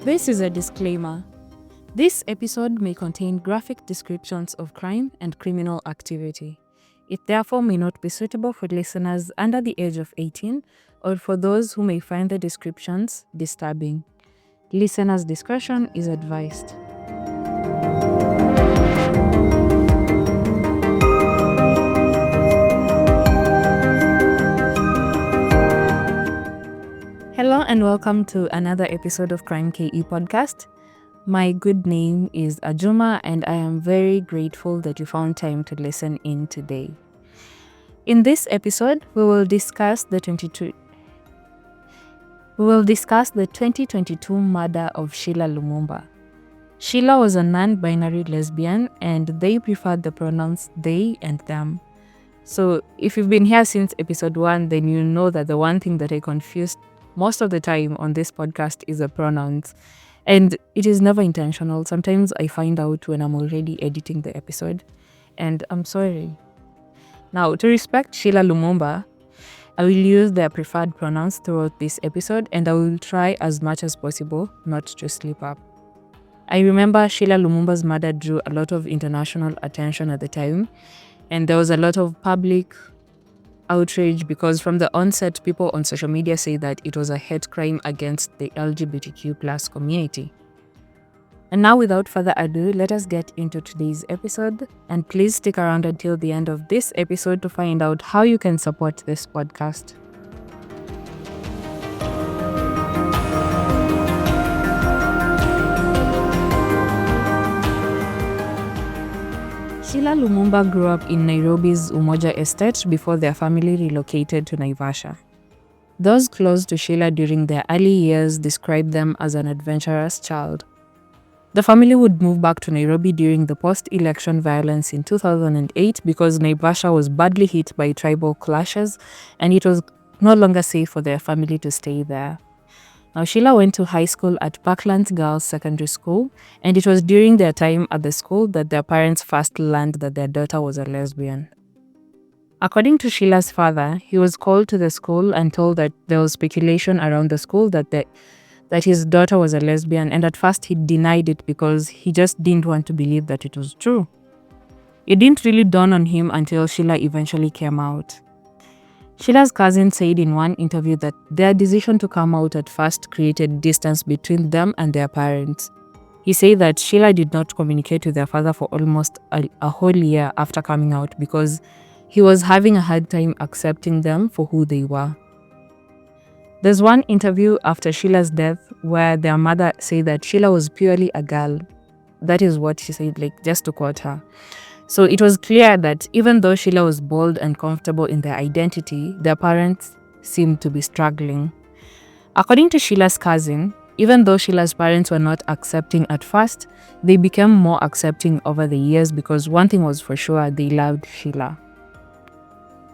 This is a disclaimer. This episode may contain graphic descriptions of crime and criminal activity. It therefore may not be suitable for listeners under the age of 18 or for those who may find the descriptions disturbing. Listeners' discretion is advised. Hello and welcome to another episode of Krime KE podcast. My good name is Ajuma and I am very grateful that you found time to listen in today. In this episode, we will discuss the 2022 murder of Sheila Lumumba. Sheila was a non-binary lesbian and they preferred the pronouns they and them. So if you've been here since episode 1, then you know that the one thing that I confused most of the time on this podcast is the pronouns. And it is never intentional. Sometimes I find out when I'm already editing the episode. And I'm sorry. Now, to respect Sheila Lumumba, I will use their preferred pronouns throughout this episode and I will try as much as possible not to slip up. I remember Sheila Lumumba's murder drew a lot of international attention at the time. And there was a lot of public outrage because from the onset, people on social media say that it was a hate crime against the LGBTQ plus community. And now, without further ado, let us get into today's episode. And please stick around until the end of this episode to find out how you can support this podcast. Sheila Lumumba grew up in Nairobi's Umoja estate before their family relocated to Naivasha. Those close to Sheila during their early years described them as an adventurous child. The family would move back to Nairobi during the post-election violence in 2008 because Naivasha was badly hit by tribal clashes and it was no longer safe for their family to stay there. Now, Sheila went to high school at Parklands Girls Secondary School, and it was during their time at the school that their parents first learned that their daughter was a lesbian. According to Sheila's father, he was called to the school and told that there was speculation around the school that his daughter was a lesbian, and at first he denied it because he just didn't want to believe that it was true. It didn't really dawn on him until Sheila eventually came out. Sheila's cousin said in one interview that their decision to come out at first created distance between them and their parents. He said that Sheila did not communicate with their father for almost a whole year after coming out because he was having a hard time accepting them for who they were. There's one interview after Sheila's death where their mother said that Sheila was purely a girl. That is what she said, just to quote her. So it was clear that even though Sheila was bold and comfortable in their identity, their parents seemed to be struggling. According to Sheila's cousin, even though Sheila's parents were not accepting at first, they became more accepting over the years because one thing was for sure, they loved Sheila.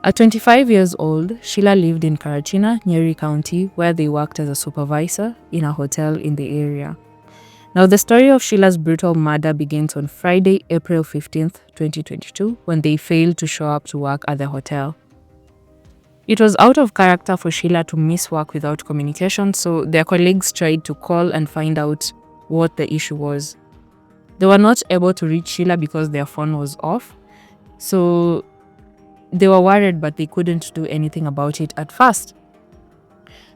At 25 years old, Sheila lived in Karatina, Nyeri County, where they worked as a supervisor in a hotel in the area. Now, the story of Sheila's brutal murder begins on Friday, April 15th, 2022, when they failed to show up to work at the hotel. It was out of character for Sheila to miss work without communication, so their colleagues tried to call and find out what the issue was. They were not able to reach Sheila because their phone was off, so they were worried, but they couldn't do anything about it at first.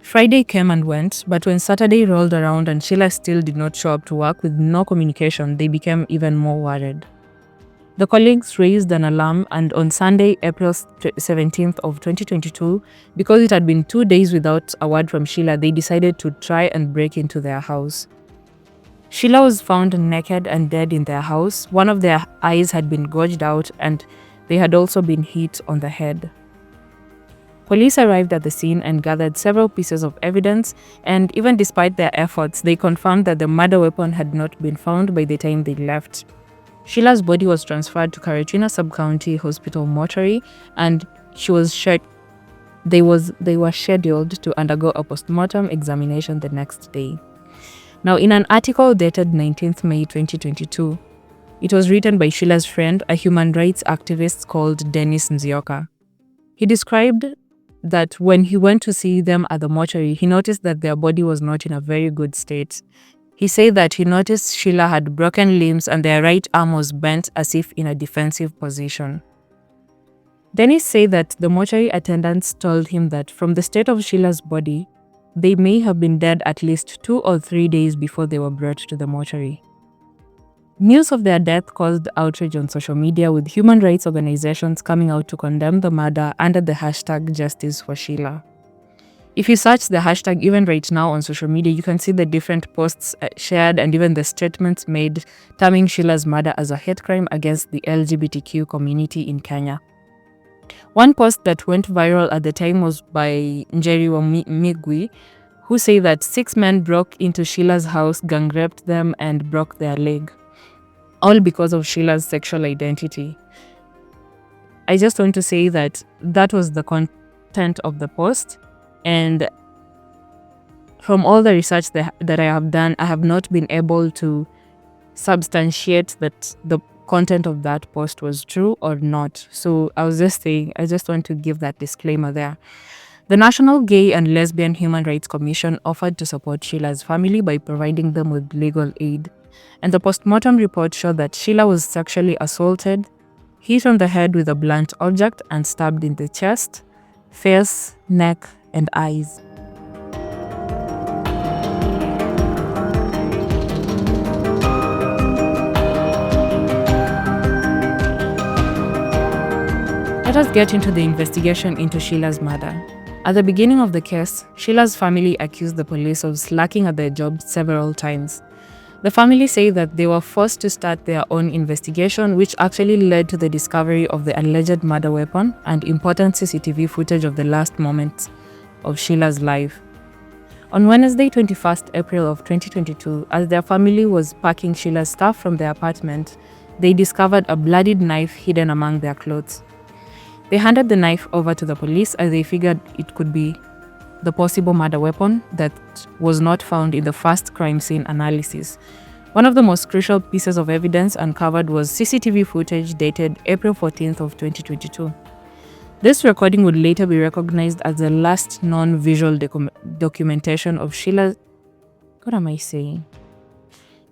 Friday came and went, but when Saturday rolled around and Sheila still did not show up to work with no communication, they became even more worried. The colleagues raised an alarm, and on Sunday, April 17th of 2022, because it had been 2 days without a word from Sheila, they decided to try and break into their house. Sheila was found naked and dead in their house. One of their eyes had been gouged out and they had also been hit on the head. Police arrived at the scene and gathered several pieces of evidence, and even despite their efforts, they confirmed that the murder weapon had not been found by the time they left. Sheila's body was transferred to Karatina Sub-County Hospital mortuary, and they were scheduled to undergo a post-mortem examination the next day. Now, in an article dated 19th May 2022, it was written by Sheila's friend, a human rights activist called Dennis Nzioka. He described that when he went to see them at the mortuary, he noticed that their body was not in a very good state. He said that he noticed Sheila had broken limbs and their right arm was bent as if in a defensive position. Dennis said that the mortuary attendants told him that from the state of Sheila's body, they may have been dead at least 2 or 3 days before they were brought to the mortuary. News of their death caused outrage on social media, with human rights organizations coming out to condemn the murder under the hashtag Justice for Sheila. If you search the hashtag even right now on social media, you can see the different posts shared and even the statements made terming Sheila's murder as a hate crime against the LGBTQ community in Kenya. One post that went viral at the time was by Njeri Migwi, who said that 6 men broke into Sheila's house, gang raped them, and broke their leg, all because of Sheila's sexual identity. I just want to say that that was the content of the post, and from all the research that I have done, I have not been able to substantiate that the content of that post was true or not. So I was just saying, I just want to give that disclaimer there. The National Gay and Lesbian Human Rights Commission offered to support Sheila's family by providing them with legal aid. And the postmortem report showed that Sheila was sexually assaulted, hit on the head with a blunt object, and stabbed in the chest, face, neck, and eyes. Let us get into the investigation into Sheila's murder. At the beginning of the case, Sheila's family accused the police of slacking at their job several times. The family say that they were forced to start their own investigation, which actually led to the discovery of the alleged murder weapon and important CCTV footage of the last moments of Sheila's life. On Wednesday, 21st April of 2022, as their family was packing Sheila's stuff from their apartment, they discovered a bloodied knife hidden among their clothes. They handed the knife over to the police as they figured it could be the possible murder weapon that was not found in the first crime scene analysis. One of the most crucial pieces of evidence uncovered was CCTV footage dated April 14th of 2022. This recording would later be recognized as the last non-visual documentation of Sheila. What am I saying?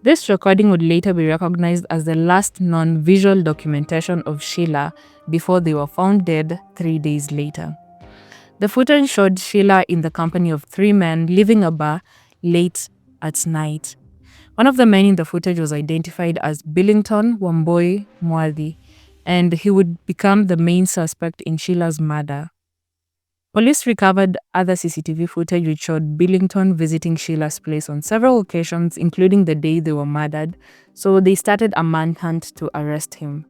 This recording would later be recognized as the last non-visual documentation of Sheila before they were found dead 3 days later. The footage showed Sheila in the company of 3 men leaving a bar late at night. One of the men in the footage was identified as Billington Wamboi Mwadhi, and he would become the main suspect in Sheila's murder. Police recovered other CCTV footage which showed Billington visiting Sheila's place on several occasions, including the day they were murdered, so they started a manhunt to arrest him.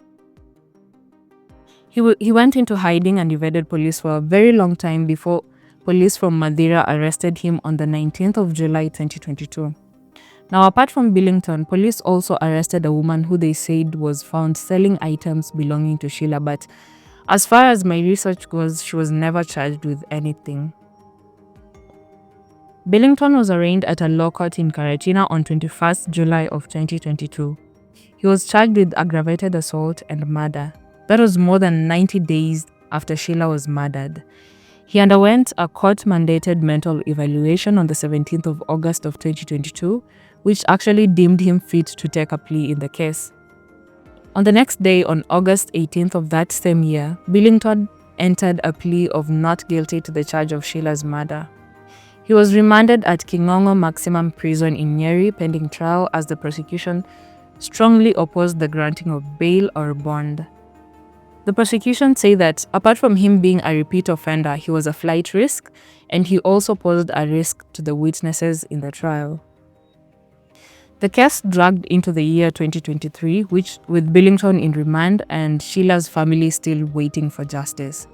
He went into hiding and evaded police for a very long time before police from Madeira arrested him on the 19th of July 2022. Now, apart from Billington, police also arrested a woman who they said was found selling items belonging to Sheila, but as far as my research goes, she was never charged with anything. Billington was arraigned at a law court in Karatina on 21st July of 2022. He was charged with aggravated assault and murder. That was more than 90 days after Sheila was murdered. He underwent a court-mandated mental evaluation on the 17th of August of 2022, which actually deemed him fit to take a plea in the case. On the next day, on August 18th of that same year, Billington entered a plea of not guilty to the charge of Sheila's murder. He was remanded at Kingongo Maximum Prison in Nyeri pending trial as the prosecution strongly opposed the granting of bail or bond. The prosecution say that apart from him being a repeat offender, he was a flight risk, and he also posed a risk to the witnesses in the trial. The case dragged into the year 2023, with Billington in remand and Sheila's family still waiting for justice.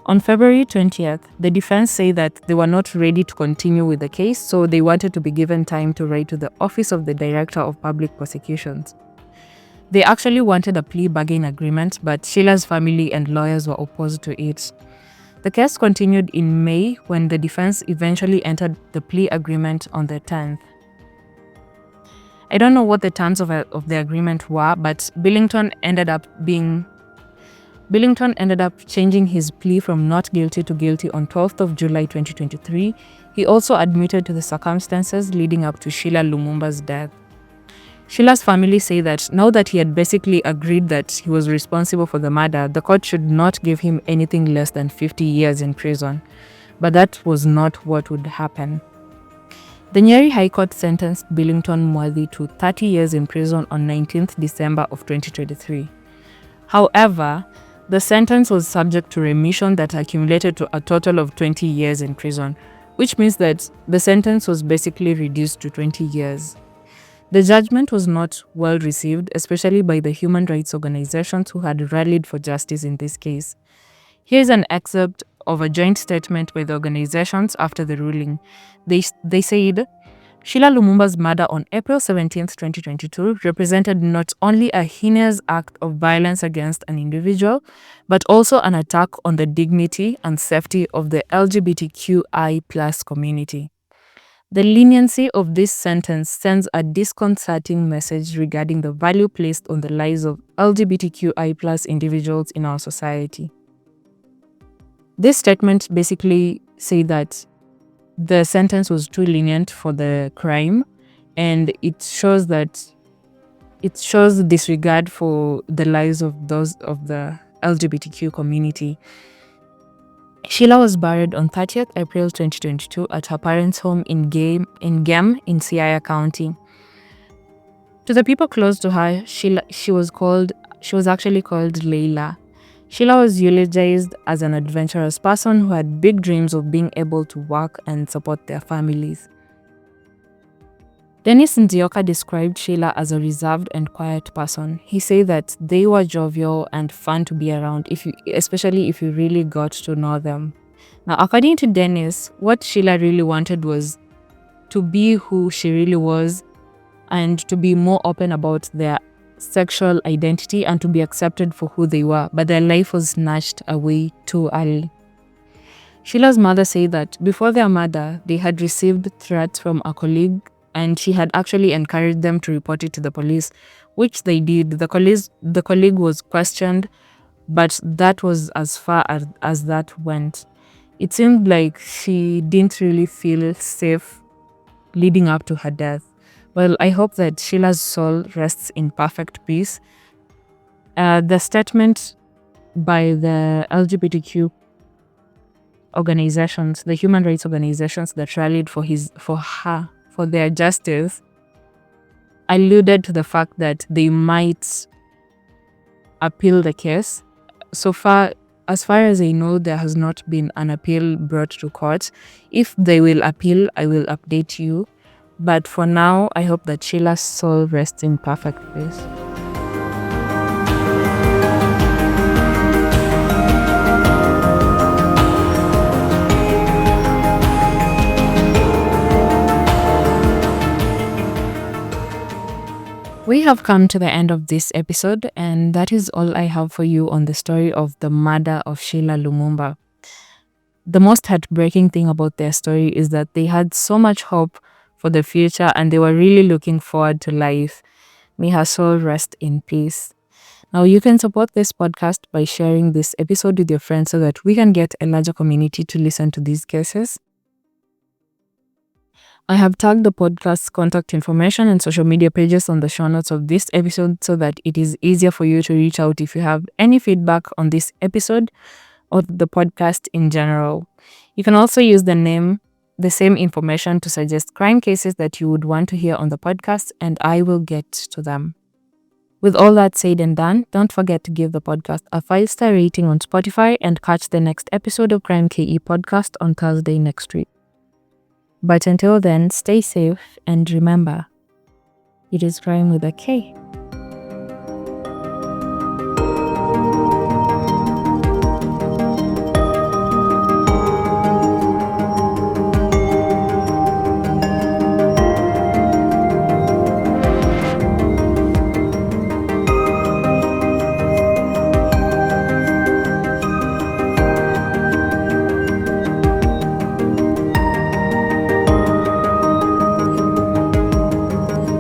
On February 20th, the defense say that they were not ready to continue with the case, so they wanted to be given time to write to the Office of the Director of Public Prosecutions. They actually wanted a plea bargain agreement, but Sheila's family and lawyers were opposed to it. The case continued in May when the defense eventually entered the plea agreement on the 10th. I don't know what the terms of the agreement were, but Billington ended up being Billington ended up changing his plea from not guilty to guilty on 12th of July 2023. He also admitted to the circumstances leading up to Sheila Lumumba's death. Sheila's family say that now that he had basically agreed that he was responsible for the murder, the court should not give him anything less than 50 years in prison. But that was not what would happen. The Nyeri High Court sentenced Billington Mwadhi to 30 years in prison on 19th December of 2023. However, the sentence was subject to remission that accumulated to a total of 20 years in prison, which means that the sentence was basically reduced to 20 years. The judgment was not well received, especially by the human rights organizations who had rallied for justice in this case. Here's an excerpt of a joint statement by the organizations after the ruling. They said, Sheila Lumumba's murder on April 17, 2022 represented not only a heinous act of violence against an individual, but also an attack on the dignity and safety of the LGBTQI+ community. The leniency of this sentence sends a disconcerting message regarding the value placed on the lives of LGBTQI+ individuals in our society. This statement basically said that the sentence was too lenient for the crime, and it shows disregard for the lives of those of the LGBTQ community. Sheila was buried on 30th April 2022 at her parents' home in Gem in Siaya County. To the people close to her, she was actually called Leila. Sheila was eulogized as an adventurous person who had big dreams of being able to work and support their families. Dennis Nzioka described Sheila as a reserved and quiet person. He said that they were jovial and fun to be around, especially if you really got to know them. Now, according to Dennis, what Sheila really wanted was to be who she really was and to be more open about their sexual identity and to be accepted for who they were, but their life was snatched away too early. Sheila's mother said that before their murder, they had received threats from a colleague, and she had actually encouraged them to report it to the police, which they did. The colleague was questioned, but that was as far as that went. It seemed like she didn't really feel safe leading up to her death. Well, I hope that Sheila's soul rests in perfect peace. The statement by the LGBTQ organizations, the human rights organizations that rallied for their justice, alluded to the fact that they might appeal the case. As far as I know, there has not been an appeal brought to court. If they will appeal, I will update you. But for now, I hope that Sheila's soul rests in perfect peace. We have come to the end of this episode, and that is all I have for you on the story of the murder of Sheila Lumumba. The most heartbreaking thing about their story is that they had so much hope for the future and they were really looking forward to life. May her soul rest in peace. Now, you can support this podcast by sharing this episode with your friends so that we can get a larger community to listen to these cases. I have tagged the podcast's contact information and social media pages on the show notes of this episode so that it is easier for you to reach out if you have any feedback on this episode or the podcast in general. You can also use the same information to suggest crime cases that you would want to hear on the podcast, and I will get to them. With all that said and done, don't forget to give the podcast a 5-star rating on Spotify and catch the next episode of Krime KE podcast on Thursday next week. But until then, stay safe and remember, it is crime with a K.